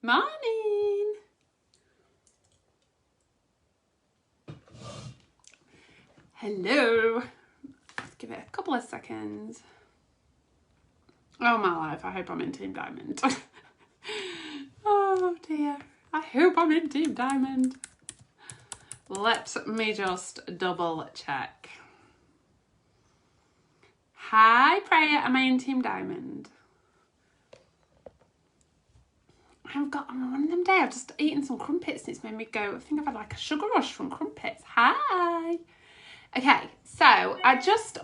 Morning. Hello. Let's give it a couple of seconds. Oh my life, I hope I'm in Team Diamond. Oh dear. I hope I'm in Team Diamond. Let me just double check. Hi Priya, am I in Team Diamond? I'm on one of them days. I've just eaten some crumpets and it's made me go, I think I've had like a sugar rush from crumpets. Hi. Okay, so I've just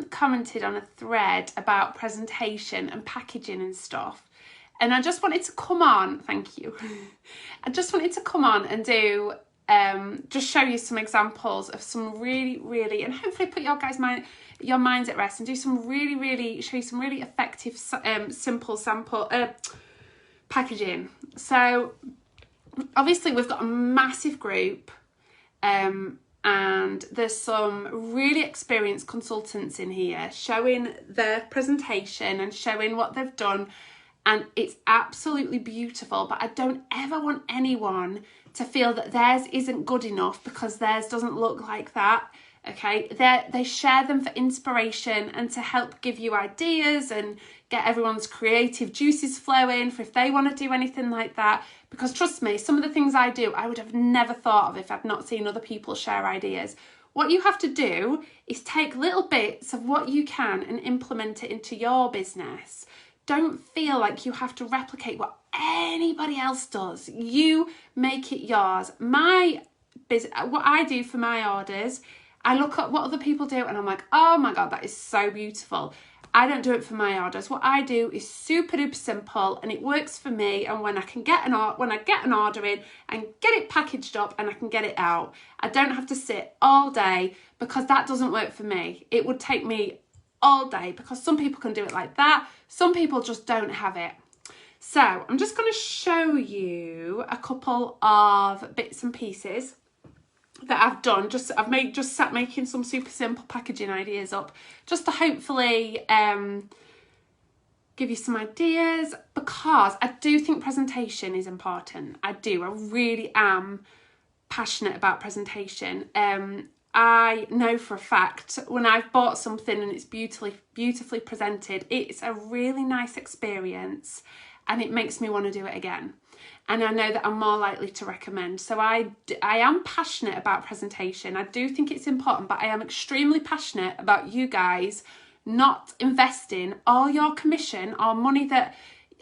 commented on a thread about presentation and packaging and stuff. And I just wanted to come on, thank you. I just wanted to come on and do, just show you some examples of some really, and hopefully put your minds at rest and do some show you some really effective, simple sample, packaging. So obviously we've got a massive group, and there's some really experienced consultants in here showing their presentation and showing what they've done, and it's absolutely beautiful. But I don't ever want anyone to feel that theirs isn't good enough because theirs doesn't look like that. Okay, they share them for inspiration and to help give you ideas and get everyone's creative juices flowing for if they want to do anything like that. Because trust me, some of the things I do, I would have never thought of if I'd not seen other people share ideas. What you have to do is take little bits of what you can and implement it into your business. Don't feel like you have to replicate what anybody else does. You make it yours. What I do for my orders, I look at what other people do and I'm like, oh my God, that is so beautiful. I don't do it for my orders. What I do is super duper simple and it works for me. And when I get an order in and get it packaged up and I can get it out, I don't have to sit all day because that doesn't work for me. It would take me all day because some people can do it like that. Some people just don't have it. So I'm just going to show you a couple of bits and pieces that I've done. I've sat making some super simple packaging ideas up just to hopefully give you some ideas, because I do think presentation is important. I really am passionate about presentation. I know for a fact when I've bought something and it's beautifully presented, it's a really nice experience and it makes me want to do it again. And I know that I'm more likely to recommend. So I am passionate about presentation. I do think it's important, but I am extremely passionate about you guys not investing all your commission or money that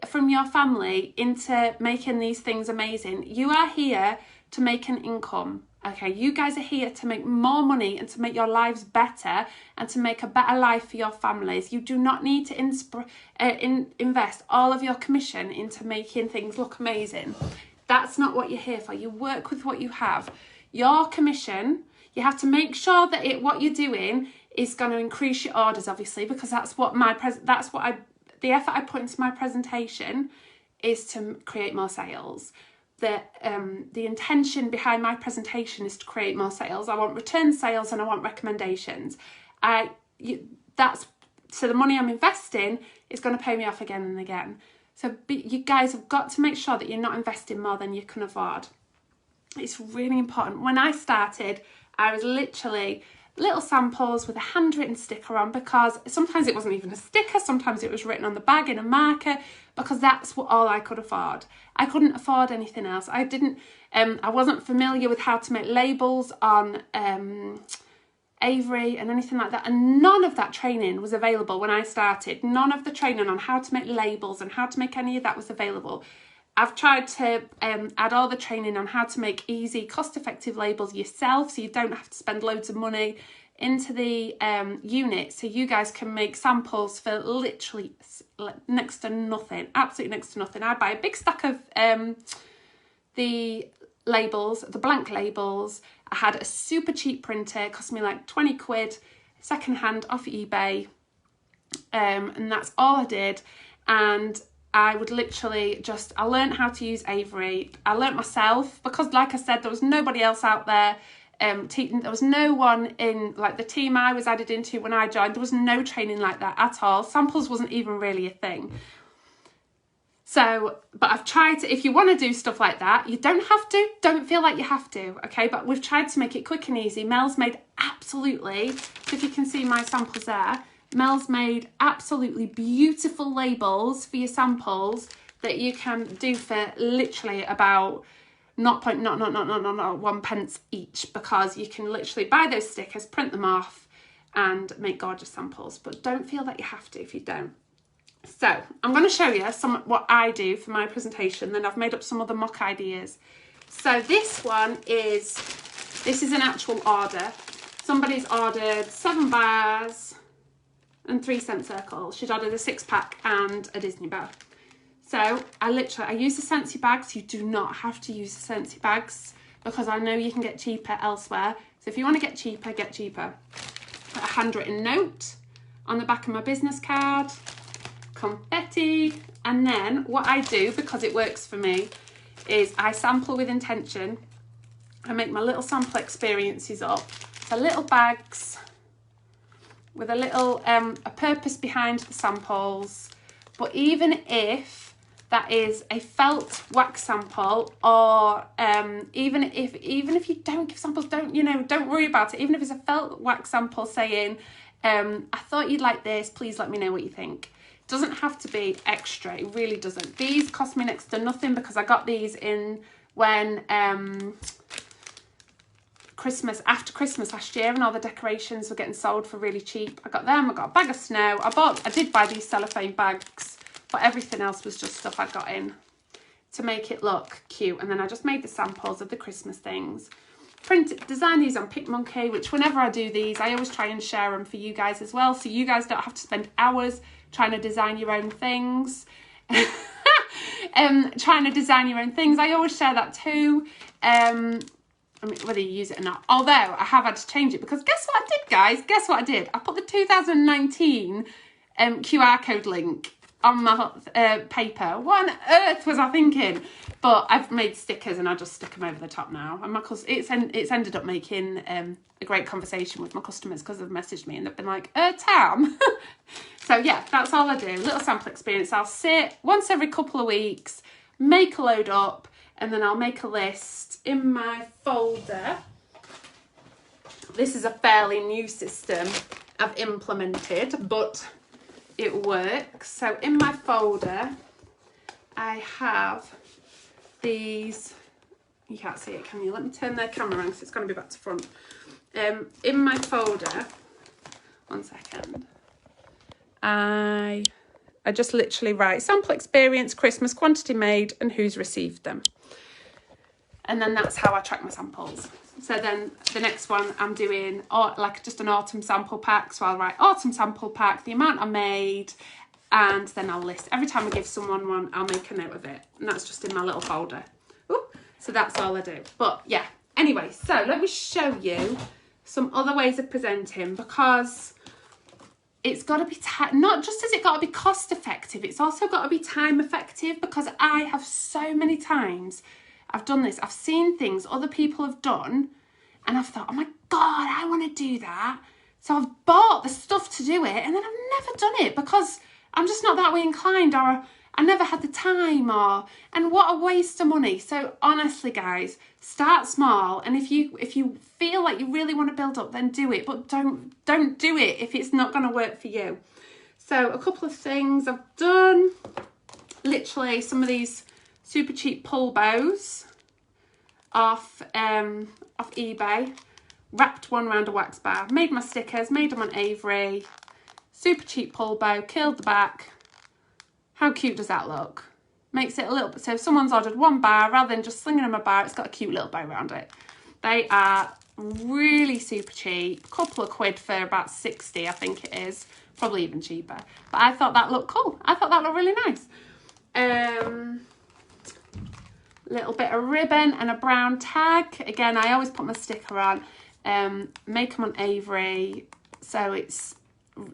from your family into making these things amazing. You are here to make an income. Okay, you guys are here to make more money and to make your lives better and to make a better life for your families. You do not need to invest all of your commission into making things look amazing. That's not what you're here for. You work with what you have. Your commission, you have to make sure that what you're doing is going to increase your orders, obviously, because the effort I put into my presentation is to create more sales. The intention behind my presentation is to create more sales. I want return sales and I want recommendations. So the money I'm investing is going to pay me off again and again. So you guys have got to make sure that you're not investing more than you can afford. It's really important. When I started, I was literally little samples with a handwritten sticker on, because sometimes it wasn't even a sticker, sometimes it was written on the bag in a marker, because that's all I could afford. I couldn't afford anything else. I wasn't familiar with how to make labels on Avery and anything like that, and none of that training was available when I started. None of the training on how to make labels and how to make any of that was available. I've tried to add all the training on how to make easy, cost-effective labels yourself, so you don't have to spend loads of money into the unit, so you guys can make samples for literally next to nothing, absolutely next to nothing. I'd buy a big stack of the labels, the blank labels. I had a super cheap printer, it cost me like 20 quid, secondhand off eBay, and that's all I did. And I would literally I learned how to use Avery. I learned myself because, like I said, there was nobody else out there teaching. There was no one in the team I was added into when I joined. There was no training like that at all. Samples wasn't even really a thing. So, but I've tried to, if you want to do stuff like that, you don't have to, don't feel like you have to, okay? But we've tried to make it quick and easy. Mel's made absolutely, if you can see my samples there, Mel's made absolutely beautiful labels for your samples that you can do for literally about not 1 pence each, because you can literally buy those stickers, print them off and make gorgeous samples. But don't feel that you have to if you don't. So I'm going to show you what I do for my presentation. Then I've made up some other mock ideas. So this is an actual order. Somebody's ordered 7 bars and 3-cent circles. She's ordered a 6-pack and a Disney bar. So I use the Scentsy bags. You do not have to use the Scentsy bags because I know you can get cheaper elsewhere. So if you want to get cheaper, get cheaper. Put a handwritten note on the back of my business card, confetti, and then what I do, because it works for me, is I sample with intention. I make my little sample experiences up. So little bags with a little a purpose behind the samples. But even if that is a felt wax sample, or even if you don't give samples, don't worry about it. Even if it's a felt wax sample saying, I thought you'd like this, please let me know what you think. It doesn't have to be extra, it really doesn't. These cost me next to nothing because I got these in when after Christmas last year, and all the decorations were getting sold for really cheap. I got them, I got a bag of snow. I did buy these cellophane bags, but everything else was just stuff I got in to make it look cute. And then I just made the samples of the Christmas things. Design these on PicMonkey, which whenever I do these, I always try and share them for you guys as well, so you guys don't have to spend hours trying to design your own things. Trying to design your own things. I always share that too. I mean, whether you use it or not. Although I have had to change it because guess what I did, guys? Guess what I did? I put the 2019 QR code link on my paper. What on earth was I thinking? But I've made stickers and I just stick them over the top now. And it's ended up making a great conversation with my customers because they've messaged me and they've been like, Tam. So yeah, that's all I do. Little sample experience. I'll sit once every couple of weeks, make a load up, and then I'll make a list in my folder. This is a fairly new system I've implemented, but it works. So in my folder, I have these. You can't see it, can you? Let me turn the camera around because it's going to be back to front. In my folder, 1 second, I just literally write sample experience, Christmas, quantity made, and who's received them. And then that's how I track my samples. So then the next one I'm doing like just an autumn sample pack. So I'll write autumn sample pack, the amount I made, and then I'll list. Every time I give someone one, I'll make a note of it. And that's just in my little folder. Ooh, so that's all I do. But yeah, anyway, so let me show you some other ways of presenting, because it's got to be, not just has it got to be cost effective, it's also got to be time effective, because I have so many times I've done this. I've seen things other people have done and I've thought, oh my God, I want to do that. So I've bought the stuff to do it and then I've never done it because I'm just not that way inclined, or I never had the time, and what a waste of money. So honestly, guys, start small, and if you feel like you really want to build up, then do it, but don't do it if it's not going to work for you. So a couple of things I've done, literally some of these super cheap pull bows off eBay, wrapped one around a wax bar, made my stickers, made them on Avery, super cheap pull bow, killed the back. How cute does that look? Makes it a little bit, so if someone's ordered 1 bar, rather than just slinging them a bar, it's got a cute little bow around it. They are really super cheap, a couple of quid for about 60, I think it is, probably even cheaper. But I thought that looked cool. I thought that looked really nice. Little bit of ribbon and a brown tag. Again, I always put my sticker on. Make them on Avery, so it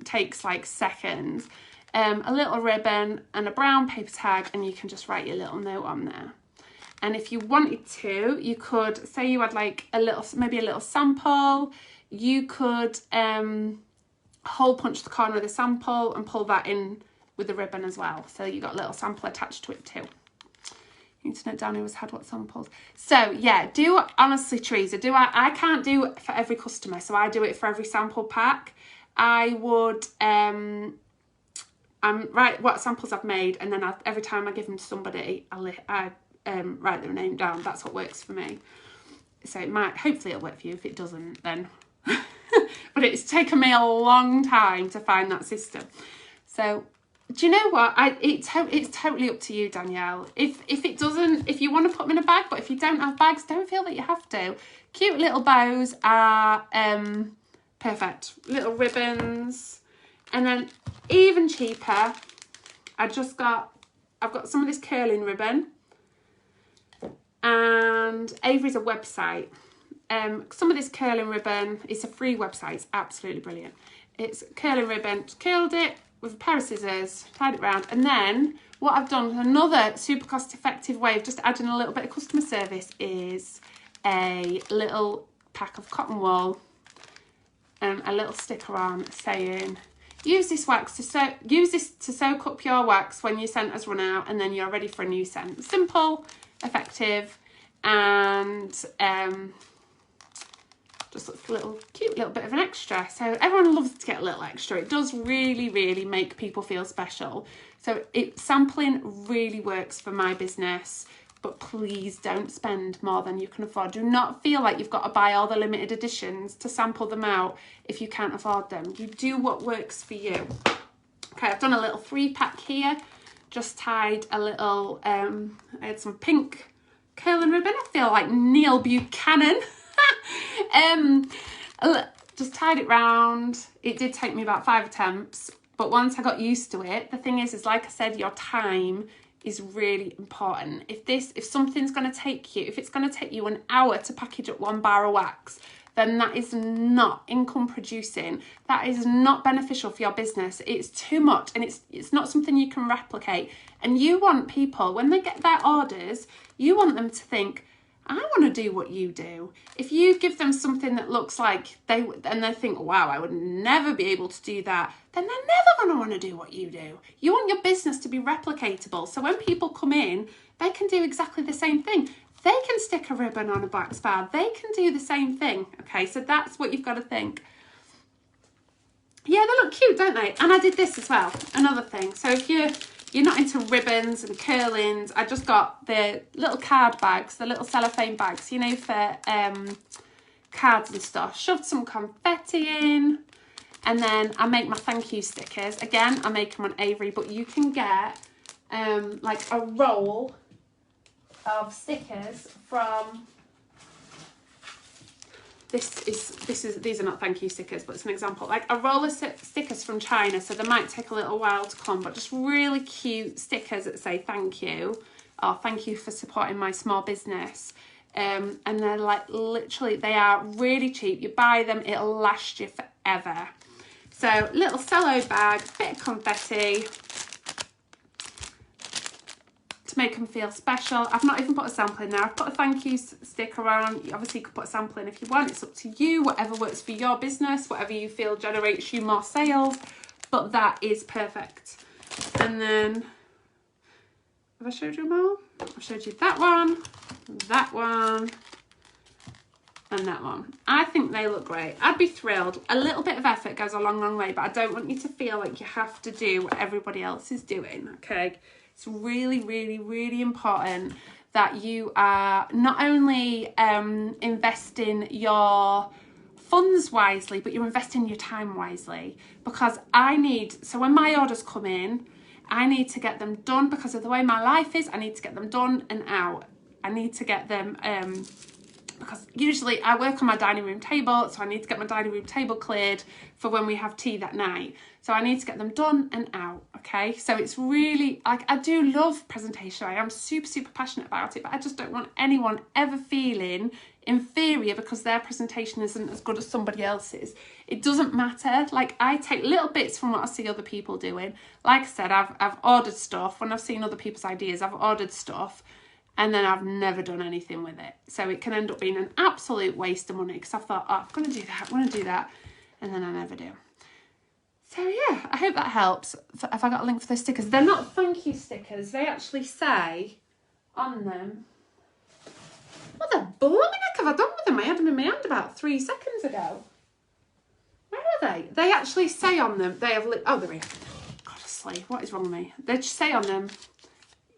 takes like seconds. A little ribbon and a brown paper tag, and you can just write your little note on there. And if you wanted to, you could say you had like maybe a little sample. You could hole punch the corner of the sample and pull that in with the ribbon as well. So you got a little sample attached to it too. You need to note down who has had what samples. So yeah, honestly, Teresa, I can't do it for every customer, so I do it for every sample pack. I would write what samples I've made, and then every time I give them to somebody, I write their name down. That's what works for me. So hopefully it'll work for you. If it doesn't, then but it's taken me a long time to find that system. So do you know what? It's totally up to you, Danielle. If you want to put them in a bag, but if you don't have bags, don't feel that you have to. Cute little bows are perfect. Little ribbons. And then even cheaper, I've got some of this curling ribbon. And Avery's a website. Some of this curling ribbon, it's a free website. It's absolutely brilliant. It's curling ribbon, just curled it with a pair of scissors, tied it round. And then what I've done, another super cost effective way of just adding a little bit of customer service, is a little pack of cotton wool and a little sticker on saying, use this to soak up your wax when your scent has run out, and then you're ready for a new scent. Simple, effective, and just looks a cute little bit of an extra. So everyone loves to get a little extra. It does really, really make people feel special. So sampling really works for my business, but please don't spend more than you can afford. Do not feel like you've got to buy all the limited editions to sample them out if you can't afford them. You do what works for you. Okay, I've done a little 3-pack here. Just tied a little, I had some pink curling ribbon. I feel like Neil Buchanan. Just tied it round. It did take me about 5 attempts, but once I got used to it, the thing is like I said, your time is really important. If something's going to take you, if it's going to take you an hour to package up 1 bar of wax, then that is not income producing. That is not beneficial for your business. It's too much, and it's not something you can replicate. And you want people, when they get their orders, you want them to think, I want to do what you do. If you give them something that looks like they think, wow, I would never be able to do that, then they're never going to want to do what you do. You want your business to be replicatable. So when people come in, they can do exactly the same thing. They can stick a ribbon on a wax bar. They can do the same thing. Okay, so that's what you've got to think. Yeah, they look cute, don't they? And I did this as well, another thing. So if you're not into ribbons and curlings, I just got the little card bags, the little cellophane bags, you know, for cards and stuff. Shoved some confetti in, and then I make my thank you stickers. Again, I make them on Avery, but you can get like a roll of stickers from these are not thank you stickers, but it's an example, like a roll of stickers from China. So they might take a little while to come, but just really cute stickers that say thank you, or thank you for supporting my small business. And they're like, literally, they are really cheap. You buy them, it'll last you forever. So little cello bag, bit of confetti to make them feel special. I've not even put a sample in there. I've put a thank you sticker on. Obviously you could put a sample in if you want. It's up to you, whatever works for your business, whatever you feel generates you more sales, but that is perfect. And then, have I showed you them all? I've showed you that one, and that one. I think they look great. I'd be thrilled. A little bit of effort goes a long, long way, but I don't want you to feel like you have to do what everybody else is doing, okay? It's really, really, really important that you are not only investing your funds wisely, but you're investing your time wisely. Because so when my orders come in, I need to get them done because of the way my life is. I need to get them done and out. I need to get them, because usually I work on my dining room table, so I need to get my dining room table cleared for when we have tea that night. So I need to get them done and out, okay? So it's really, like, I do love presentation. I am super, super passionate about it, but I just don't want anyone ever feeling inferior because their presentation isn't as good as somebody else's. It doesn't matter. Like, I take little bits from what I see other people doing. Like I said, I've ordered stuff. When I've seen other people's ideas, I've ordered stuff, and then I've never done anything with it. So it can end up being an absolute waste of money because I've thought, oh, I'm going to do that, and then I never do. So yeah, I hope that helps. Have I got a link for the stickers? They're not thank you stickers. They actually say on them. What the blooming heck have I done with them? I had them in my hand about 3 seconds ago. Where are they? They actually say on them, they have, oh, they're here. God, asleep. What is wrong with me? They just say on them,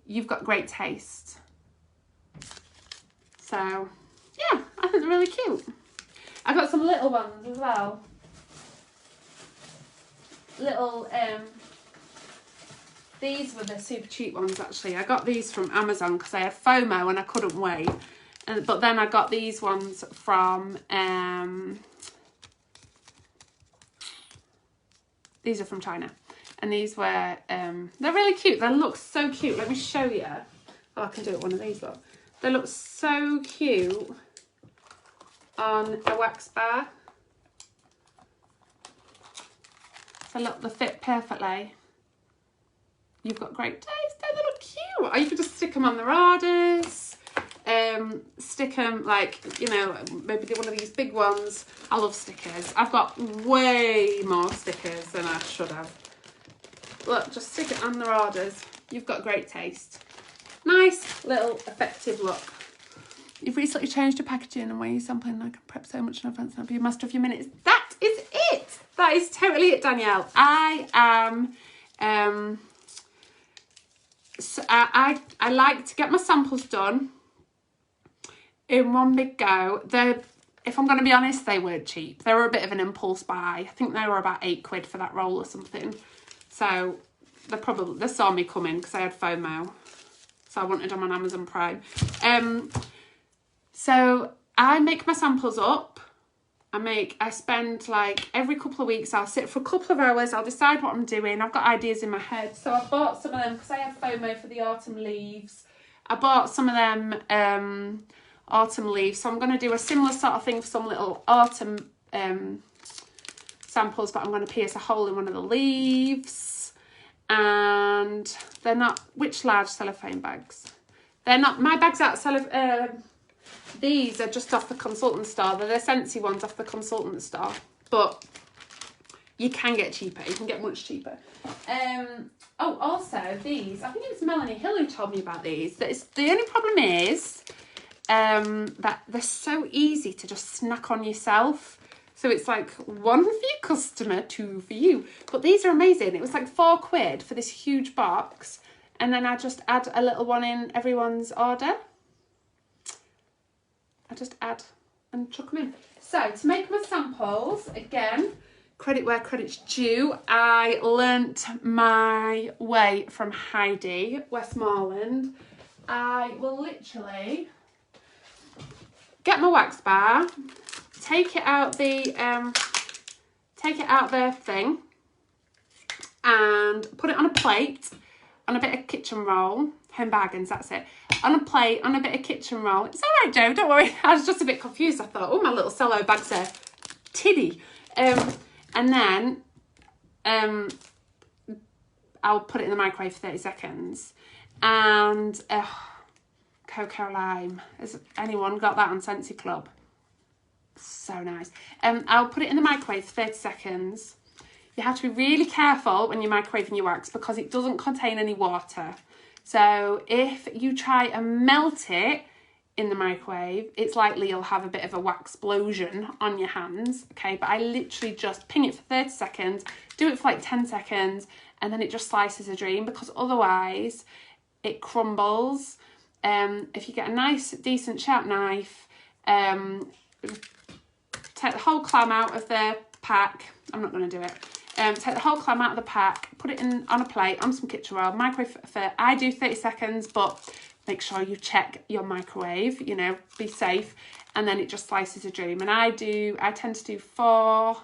you've got great taste. So, yeah, I think they're really cute. I got some little ones as well. Little, these were the super cheap ones actually. I got these from Amazon because I had FOMO and I couldn't wait. But then I got these ones from, these are from China. And these were, they're really cute. They look so cute. Let me show you. Oh, I can do it one of these, look. They look so cute on a wax bar. So look, they fit perfectly. You've got great taste. They look cute. Or you could just stick them on the radars. Stick them like, you know, maybe do one of these big ones. I love stickers. I've got way more stickers than I should have. Look, just stick it on the radars. You've got great taste. Nice little effective look. You've recently changed your packaging and where you're sampling. I can prep so much in advance and be a master of your minutes. That is it. That is totally it, Danielle. I am so I like to get my samples done in one big go. If I'm going to be honest, they weren't cheap. They were a bit of an impulse buy. I think they were about £8 for that roll or something. So they saw me coming because I had FOMO. So I wanted them on Amazon Prime. So I make my samples up. I spend like every couple of weeks, I'll sit for a couple of hours, I'll decide what I'm doing. I've got ideas in my head. So I bought some of them because I had FOMO for the autumn leaves. I bought some of them autumn leaves. So I'm going to do a similar sort of thing for some little autumn samples, but I'm going to pierce a hole in one of the leaves. And they're not, which large cellophane bags? They're not, my bags out cellophane, these are just off the consultant store. They're the Scentsy ones off the consultant store. But you can get cheaper. You can get much cheaper. Oh, also these. I think it was Melanie Hill who told me about these. The only problem is that they're so easy to just snack on yourself. So it's like 1 for your customer, 2 for you. But these are amazing. It was like £4 for this huge box. And then I just add a little one in everyone's order. I just add and chuck them in. So to make my samples, again, credit where credit's due. I learnt my way from Heidi Westmoreland. I will literally get my wax bar, take it out the thing, and put it on a plate, on a bit of kitchen roll. Home Bargains, that's it. On a plate, on a bit of kitchen roll. It's all right, Jo, don't worry. I was just a bit confused. I thought, oh, my little cello bags are tiddy. And then I'll put it in the microwave for 30 seconds. And Cocoa Lime. Has anyone got that on Scentsy Club? So nice. I'll put it in the microwave for 30 seconds. You have to be really careful when you're microwaving your wax because it doesn't contain any water. So if you try and melt it in the microwave, it's likely you'll have a bit of a wax explosion on your hands, okay? But I literally just ping it for 30 seconds, do it for like 10 seconds, and then it just slices a dream because otherwise it crumbles. If you get a nice, decent sharp knife, take the whole clam out of the pack. I'm not going to do it. Take the whole clam out of the pack, put it in on a plate, on some kitchen roll, microwave for, I do 30 seconds, but make sure you check your microwave, you know, be safe, and then it just slices a dream. And I tend to do 4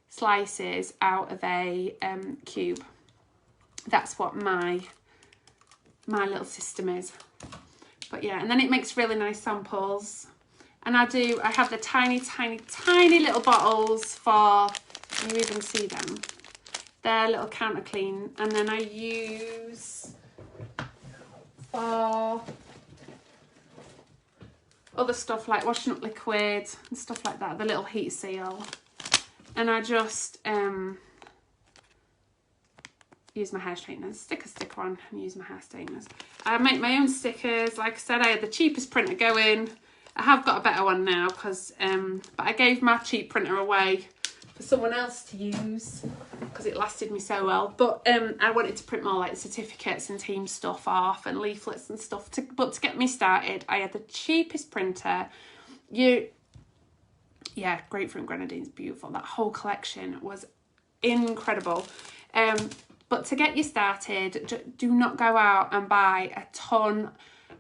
slices out of a cube. That's what my little system is. But yeah, and then it makes really nice samples. And I have the tiny, tiny, tiny little bottles for, can you even see them? They're little counter clean. And then I use for other stuff like washing up liquid and stuff like that, the little heat seal. And I just use my hair straighteners. Stick a sticker on and use my hair straighteners. I make my own stickers. Like I said, I had the cheapest printer going. I have got a better one now because, but I gave my cheap printer away for someone else to use because it lasted me so well. But I wanted to print more like certificates and team stuff off and leaflets and stuff. But to get me started, I had the cheapest printer. Yeah, Grapefruit and Grenadine's beautiful. That whole collection was incredible. But to get you started, do not go out and buy a ton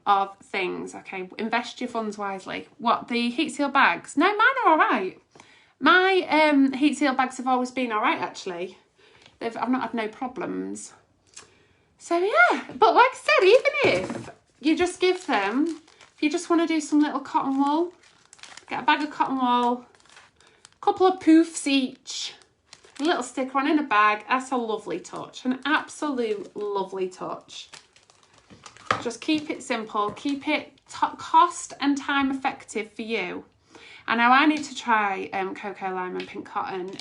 of things, okay? Invest your funds wisely. What, the heat seal bags? No, mine are all right. My heat seal bags have always been all right, actually. I've not had no problems. So, yeah. But like I said, even if you just give them, if you just want to do some little cotton wool, get a bag of cotton wool, a couple of poofs each, a little sticker on in a bag. That's a lovely touch, an absolute lovely touch. Just keep it simple, keep it cost and time effective for you. I know I need to try Cocoa Lime and Pink Cotton.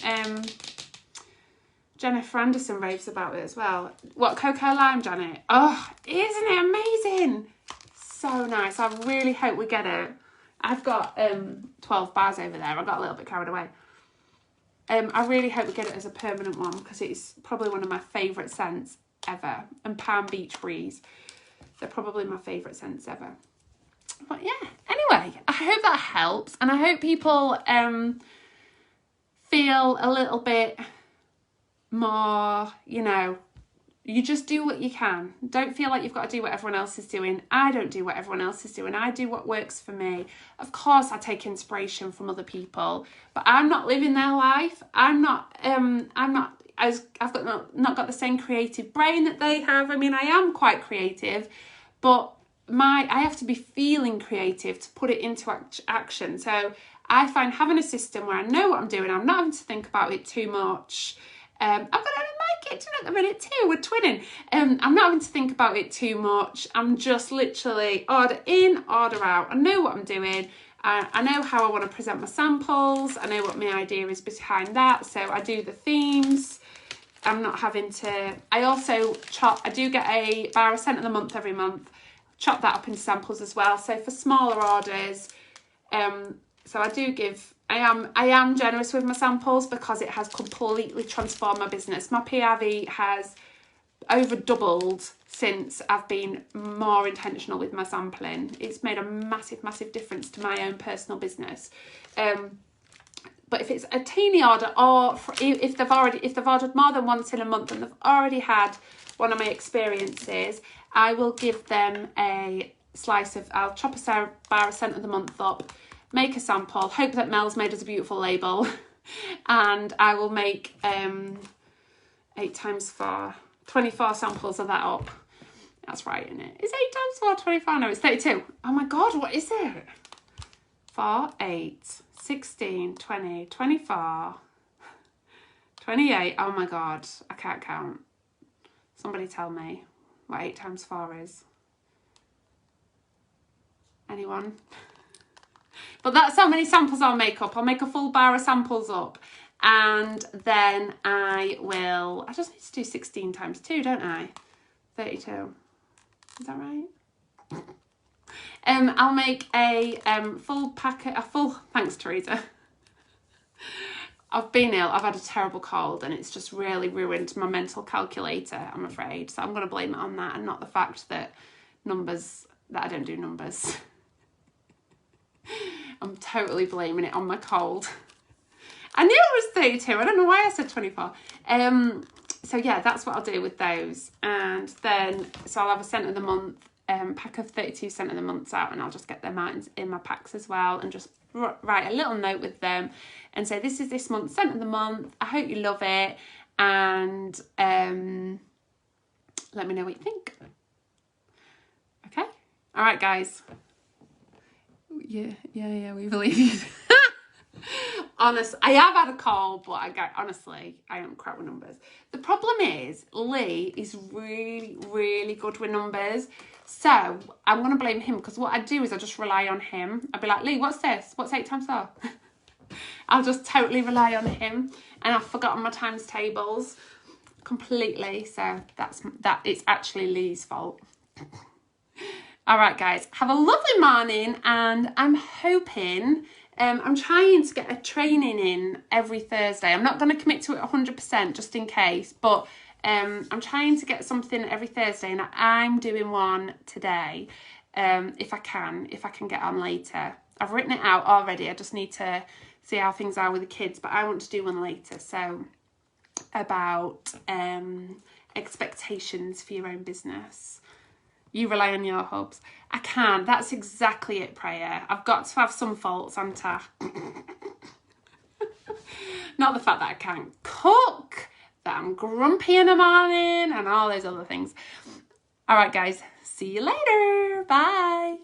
Jennifer Anderson raves about it as well. What, Cocoa Lime, Janet? Oh, isn't it amazing? So nice. I really hope we get it. I've got 12 bars over there. I got a little bit carried away. I really hope we get it as a permanent one because it's probably one of my favourite scents ever. And Palm Beach Breeze. They're probably my favourite scents ever. But yeah, anyway, I hope that helps. And I hope people feel a little bit more, you know, you just do what you can. Don't feel like you've got to do what everyone else is doing. I don't do what everyone else is doing. I do what works for me. Of course, I take inspiration from other people, but I'm not living their life. I've not got the same creative brain that they have. I mean, I am quite creative, but I have to be feeling creative to put it into action. So I find having a system where I know what I'm doing, I'm not having to think about it too much. I've got it in my kitchen at the minute too, we're twinning. I'm not having to think about it too much. I'm just literally order in, order out. I know what I'm doing. I know how I want to present my samples. I know what my idea is behind that. So I do the themes. I'm not having to... I do get a bar of scent of the month every month. Chop that up into samples as well. So for smaller orders, so I do give... I am generous with my samples because it has completely transformed my business. My PRV has over doubled since I've been more intentional with my sampling. It's made a massive, massive difference to my own personal business. But if it's a teeny order, or if they've ordered more than once in a month and they've already had one of my experiences, I will give them a slice of... I'll chop a bar of scent of the month up, make a sample, hope that Mel's made us a beautiful label, and I will make 8 times 4, 24 samples of that up. That's right, isn't it? Is 8 times 4 24? No, it's 32. Oh my God, what is it? 4, 8, 16, 20, 24, 28. Oh my God, I can't count. Somebody tell me what 8 times 4 is. Anyone? But that's how many samples I'll make up. I'll make a full bar of samples up. And then I just need to do 16 times 2, don't I? 32. Is that right? I'll make a full packet, thanks Teresa. I've been ill, I've had a terrible cold and it's just really ruined my mental calculator, I'm afraid. So I'm going to blame it on that and not the fact that I don't do numbers. I'm totally blaming it on my cold. I knew it was 32. I don't know why I said 24. So yeah, that's what I'll do with those. And then, so I'll have a scent of the month, pack of 32 scent of the months out, and I'll just get them out in my packs as well and just write a little note with them and say, this is this month's scent of the month. I hope you love it. And let me know what you think. Okay? All right, guys. Yeah, we believe you. Honestly, I have had a cold, but honestly, I am crap with numbers. The problem is, Lee is really, really good with numbers. So I'm going to blame him because what I do is I just rely on him. I'll be like, Lee, what's this? What's 8 times 4? I'll just totally rely on him. And I've forgotten my times tables. completely. So it's actually Lee's fault. All right, guys, have a lovely morning, and I'm hoping, I'm trying to get a training in every Thursday. I'm not going to commit to it 100% just in case, but I'm trying to get something every Thursday, and I'm doing one today, if I can get on later. I've written it out already. I just need to see how things are with the kids, but I want to do one later. So about expectations for your own business. You rely on your hubs. I can. That's exactly it, Prayer. I've got to have some faults, haven't I? Not the fact that I can't cook, that I'm grumpy in the morning, and all those other things. All right, guys. See you later. Bye.